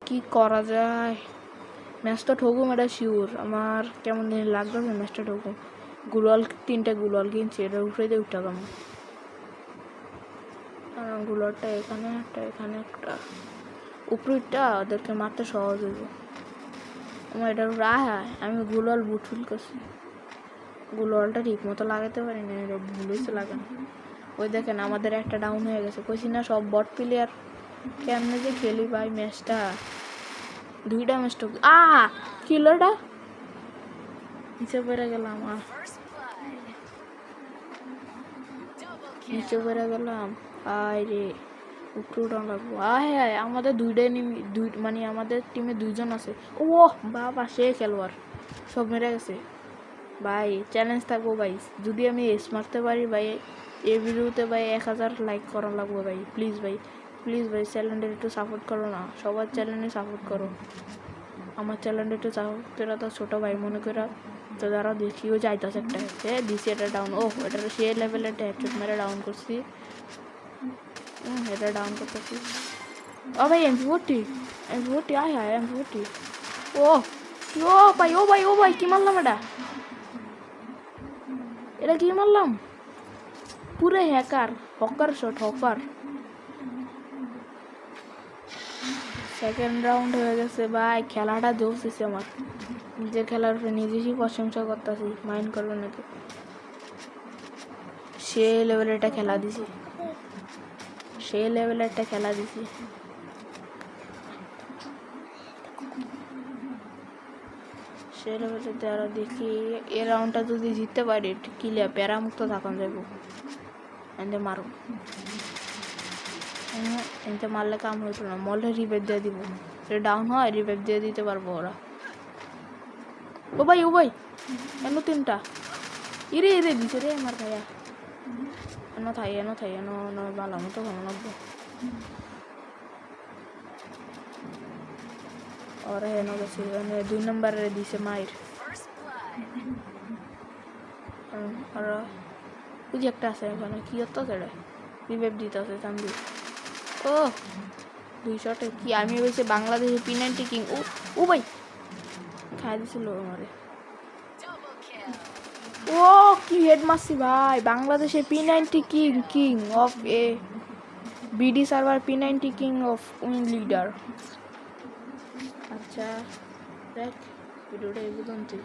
কি করা যায়? ম্যাচটা ঠকুম এটা শিওর। আমার কেমন জানি লাগবে ম্যাচটা ঠকুম। গুলাল 3টা গুলাল কিনছি, এটা উঠে দিয়ে উঠা কাম। গুলালটা এখানে একটা, এখানে একটা, উপরেরটা ওদেরকে মারতে সহজ হইব। আমার এটা রায় আমি গুলাল বুটফুল করছি, গুলালটা ঠিক মতো লাগাতে পারি না, এটা ভুল হয়েছে লাগানো। ওই দেখেন আমাদের একটা ডাউন হয়ে গেছে। কইছি না সব বট প্লেয়ার কেমনে যে খেলি ভাই ম্যাচটা। 2টা ম্যাচ কিলোটা নিচে পড়ে গেলাম, নিচে পড়ে গেলাম। আয় রে উঠে উঠান লাগবো। আয় আমাদের মানে আমাদের টিমে 2জন আছে। ও বাবা সে খেলোয়াড়, সব মেরে গেছে ভাই। চ্যালেঞ্জ থাকবো ভাই, যদি আমি এস মারতে পারি ভাই এই ভিডিওতে ভাই 1000 লাইক করা লাগবো ভাই। প্লিজ ভাই, প্লিজ ভাই চ্যানেলটা একটু সাপোর্ট করো না, সবার চ্যানেলে সাপোর্ট করো। আমার চ্যানেলটা একটু সাপোর্ট করে তো ছোটো ভাই মনে করে তো যারা দেখিও যাইতেছে একটা দিছি এটা ডাউন। ও এটা সে লেভেলের হেডশট মেরে ডাউন করছি। এটা ডাউন করতেছি। ও ভাই M40 আয় M40। ও ও ভাই ও ভাই ও ভাই কি মারলাম এটা কি মারলাম? পুরো hawker shot hawker. Second round হয়ে গেছে ভাই, খেলাটা জমছে আমার। নিজের খেলার উপরে নিজেই প্রশংসা করতেছি, মাইন্ড করবো নাকি। সে লেভেলের একটা খেলা দিছি, সে লেভেলের একটা খেলা দিছি। সে লেভেলের আরো দেখি এই রাউন্ডটা যদি জিততে পারি কিলে প্যারামুক্ত থাকুন যাবো। এতে মারো, এতে মারলে কাম হইতো না, মরলে রিভাইভ দিয়ে দিব। ডাউন হয় রিভাইভ দিয়ে দিতে পারবো ওরা। ও ভাই এন 3টা ইরে দিছে রে আমার ভাইয়া। এন থাই ভালো মতো ভালো লাগবে। ওরা হেন গেছে 2 নম্বরে দিছে মায়ের। আর ওই যে একটা আছে এখানে কি হতো সেটা রিভাইভ দিতে আছে চান্দি। ও 2 শটে কি আমি বলছি বাংলাদেশের P90 কিং। ও ভাই খাই দিছিল আমারে। ও কি হেড মারছি ভাই, বাংলাদেশের P90 king of BD server P90 king of win leader. আচ্ছা দেখ ভিডিওটা এই পর্যন্তই।